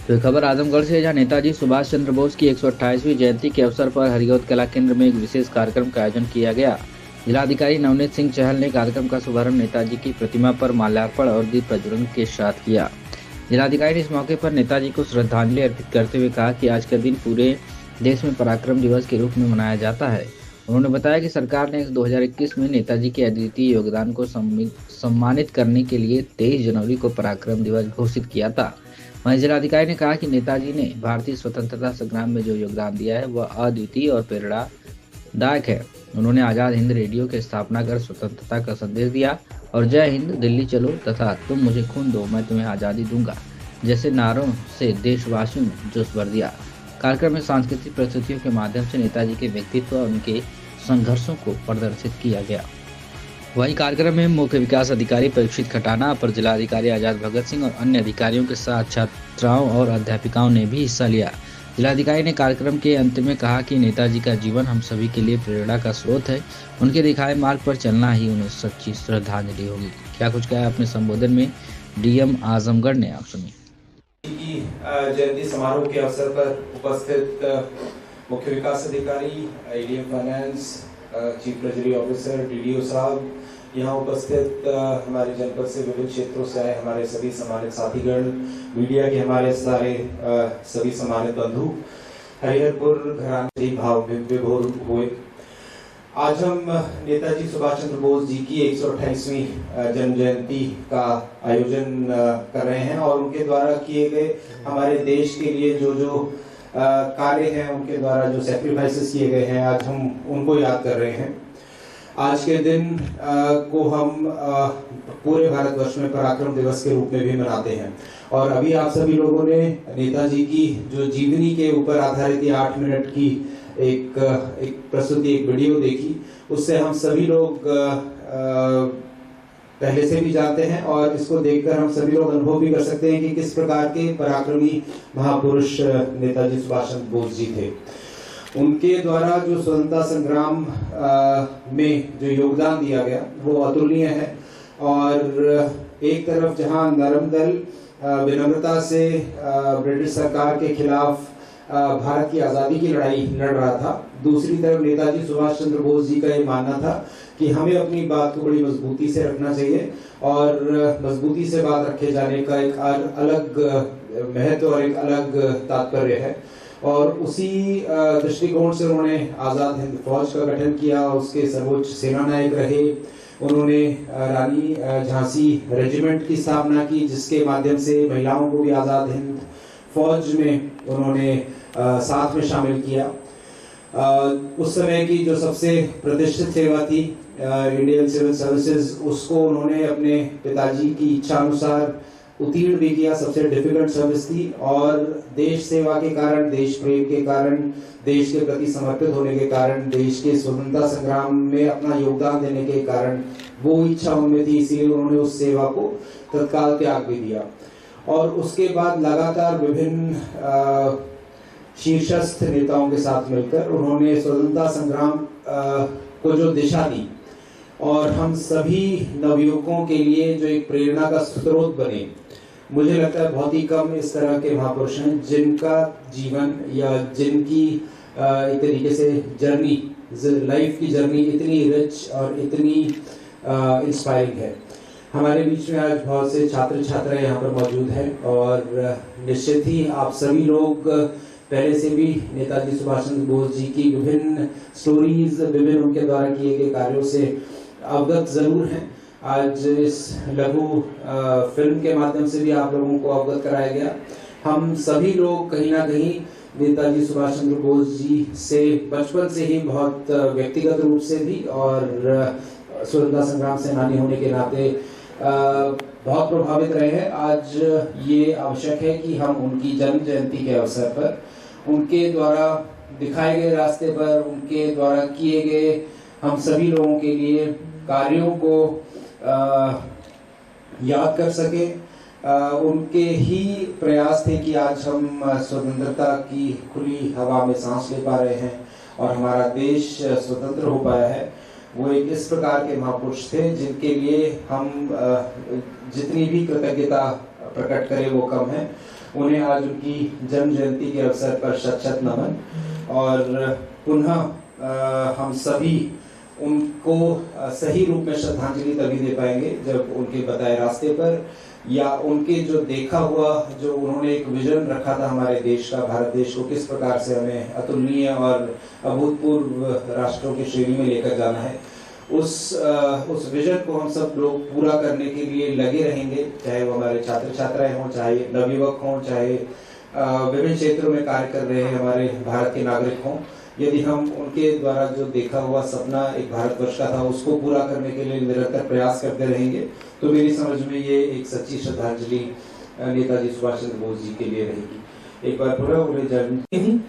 तो खबर आजमगढ़ से, जहां नेताजी सुभाष चंद्र बोस की 128वीं जयंती के अवसर पर हरिऔध कला केंद्र में एक विशेष कार्यक्रम का आयोजन किया गया। जिलाधिकारी नवनीत सिंह चहल ने कार्यक्रम का शुभारंभ नेताजी की प्रतिमा पर माल्यार्पण और दीप प्रज्वलन के साथ किया। जिलाधिकारी ने इस मौके पर नेताजी को श्रद्धांजलि अर्पित करते हुए कहा कि आज का दिन पूरे देश में पराक्रम दिवस के रूप में मनाया जाता है। उन्होंने बताया कि सरकार ने 2021 में नेताजी के अद्वितीय योगदान को सम्मानित करने के लिए 23 जनवरी को पराक्रम दिवस घोषित किया था। वहीं जिलाधिकारी ने कहा कि नेताजी ने भारतीय स्वतंत्रता संग्राम में जो योगदान दिया है वह अद्वितीय और प्रेरणादायक है। उन्होंने आजाद हिंद रेडियो की स्थापना कर स्वतंत्रता का संदेश दिया और जय हिंद, दिल्ली चलो तथा तुम मुझे खून दो मैं तुम्हें आज़ादी दूंगा जैसे नारों से देशवासियों ने जोश भर दिया। कार्यक्रम में सांस्कृतिक प्रस्तुतियों के माध्यम से नेताजी के व्यक्तित्व और उनके संघर्षों को प्रदर्शित किया गया। वहीं कार्यक्रम में मुख्य विकास अधिकारी परीक्षित खटाना, अपर जिलाधिकारी आजाद भगत सिंह और अन्य अधिकारियों के साथ छात्राओं और अध्यापिकाओं ने भी हिस्सा लिया। जिलाधिकारी ने कार्यक्रम के अंत में कहा कि नेताजी का जीवन हम सभी के लिए प्रेरणा का स्रोत है। उनके दिखाए मार्ग पर चलना ही उन्हें सच्ची श्रद्धांजलि होगी। क्या कुछ कहा अपने संबोधन में डीएम आजमगढ़ ने, आप सुनिए। जयंती समारोह के अवसर पर उपस्थित मुख्य विकास अधिकारी, ADM finance, chief treasury officer, DDO साहब, यहाँ उपस्थित हमारे जनपद से विभिन्न क्षेत्रों से आए हमारे सभी सम्मानित साथीगण, मीडिया के हमारे सारे सभी सम्मानित बंधु, हरिहरपुर घराने भाव विभोर हुए। आज हम नेताजी सुभाष चंद्र बोस जी की 128वीं जन्म जयंती का आयोजन कर रहे हैं और उनके द्वारा किए गए हमारे देश के लिए जो कार्य हैं, उनके द्वारा जो सैक्रिफाइसेस किए गए हैं, आज हम उनको याद कर रहे हैं। आज के दिन को हम पूरे भारतवर्ष में पराक्रम दिवस के रूप में भी मनाते हैं और अभी आप सभी लोगों ने नेताजी की जो जीवनी के ऊपर आधारित 8 मिनट की एक प्रस्तुति, एक वीडियो देखी। उससे हम सभी लोग पहले से भी जानते हैं और इसको देखकर हम सभी लोग अनुभव भी कर सकते हैं कि किस प्रकार के पराक्रमी महापुरुष नेताजी सुभाष चंद्र बोस जी थे। उनके द्वारा जो स्वतंत्रता संग्राम में जो योगदान दिया गया वो अतुलनीय है और एक तरफ जहां नरम दल विनम्रता से ब्रिटिश सरकार के खिलाफ भारत की आज़ादी की लड़ाई लड़ रहा था, दूसरी तरफ नेताजी सुभाष चंद्र बोस जी का ये मानना था कि हमें अपनी बात को बड़ी मजबूती से रखना चाहिए और मजबूती से बात रखे जाने का एक अलग महत्व और एक अलग तात्पर्य है। और उसी दृष्टिकोण से उन्होंने आज़ाद हिंद फौज का गठन किया, उसके सर्वोच्च सेना नायक रहे। उन्होंने रानी झांसी रेजिमेंट की स्थापना की, जिसके माध्यम से महिलाओं को भी आज़ाद हिंद फौज में उन्होंने साथ में शामिल किया। उस समय की जो सबसे प्रतिष्ठित सेवा थी इंडियन सिविल सर्विसेज, उसको उन्होंने अपने पिताजी की इच्छा अनुसार उत्तीर्ण भी किया। सबसे डिफिकल्ट सर्विस थी और देश सेवा के कारण, देश प्रेम के कारण, देश के प्रति समर्पित होने के कारण, देश के स्वतंत्रता संग्राम में अपना योगदान देने के कारण वो इच्छा उनमें थी, इसीलिए उन्होंने उस सेवा को तत्काल त्याग भी दिया। और उसके बाद लगातार विभिन्न शीर्षस्थ नेताओं के साथ मिलकर उन्होंने स्वतंत्रता संग्राम को जो दिशा दी और हम सभी नवयुवकों के लिए जो एक प्रेरणा का स्रोत बने, मुझे लगता है बहुत ही कम इस तरह के महापुरुष हैं जिनका जीवन या जिनकी एक तरीके से जर्नी, लाइफ की जर्नी इतनी रिच और इतनी इंस्पायरिंग है। हमारे बीच में आज बहुत से छात्र छात्राएं यहाँ पर मौजूद हैं और निश्चित ही आप सभी लोग पहले से भी नेताजी सुभाष चंद्र बोस जी की विभिन्न स्टोरीज, विभिन्न उनके द्वारा किए गए कार्यों से अवगत जरूर हैं। आज इस लघु फिल्म के माध्यम से भी आप लोगों को अवगत कराया गया। हम सभी लोग कहीं ना कहीं नेताजी सुभाष चंद्र बोस जी से बचपन से ही बहुत व्यक्तिगत रूप से भी और स्वतंत्रता संग्राम सेनानी होने के नाते बहुत प्रभावित रहे हैं। आज ये आवश्यक है कि हम उनकी जन्म जयंती के अवसर पर, उनके द्वारा दिखाए गए रास्ते पर, उनके द्वारा किए गए हम सभी लोगों के लिए कार्यों को याद कर सकें। उनके ही प्रयास थे कि आज हम स्वतंत्रता की खुली हवा में सांस ले पा रहे हैं और हमारा देश स्वतंत्र हो पाया है। वो एक इस प्रकार के महापुरुष थे जिनके लिए हम जितनी भी कृतज्ञता प्रकट करें वो कम है। उन्हें आज उनकी जन्म जयंती के अवसर पर शत शत नमन। और पुनः हम सभी उनको सही रूप में श्रद्धांजलि तभी दे पाएंगे जब उनके बताए रास्ते पर या उनके जो देखा हुआ, जो उन्होंने एक विजन रखा था हमारे देश का, भारत देश को किस प्रकार से हमें अतुलनीय और अभूतपूर्व राष्ट्रों की श्रेणी में लेकर जाना है, उस विजन को हम सब लोग पूरा करने के लिए लगे रहेंगे, चाहे वो हमारे छात्र छात्राएं हों, चाहे नवयुवक हों, चाहे विभिन्न क्षेत्रों में कार्य कर रहे हैं हमारे भारत के नागरिक हों। यदि हम उनके द्वारा जो देखा हुआ सपना एक भारतवर्ष का था उसको पूरा करने के लिए निरंतर प्रयास करते रहेंगे तो मेरी समझ में ये एक सच्ची श्रद्धांजलि नेताजी सुभाष चंद्र बोस जी के लिए रहेगी। एक बार पुनः उन्हें जन्म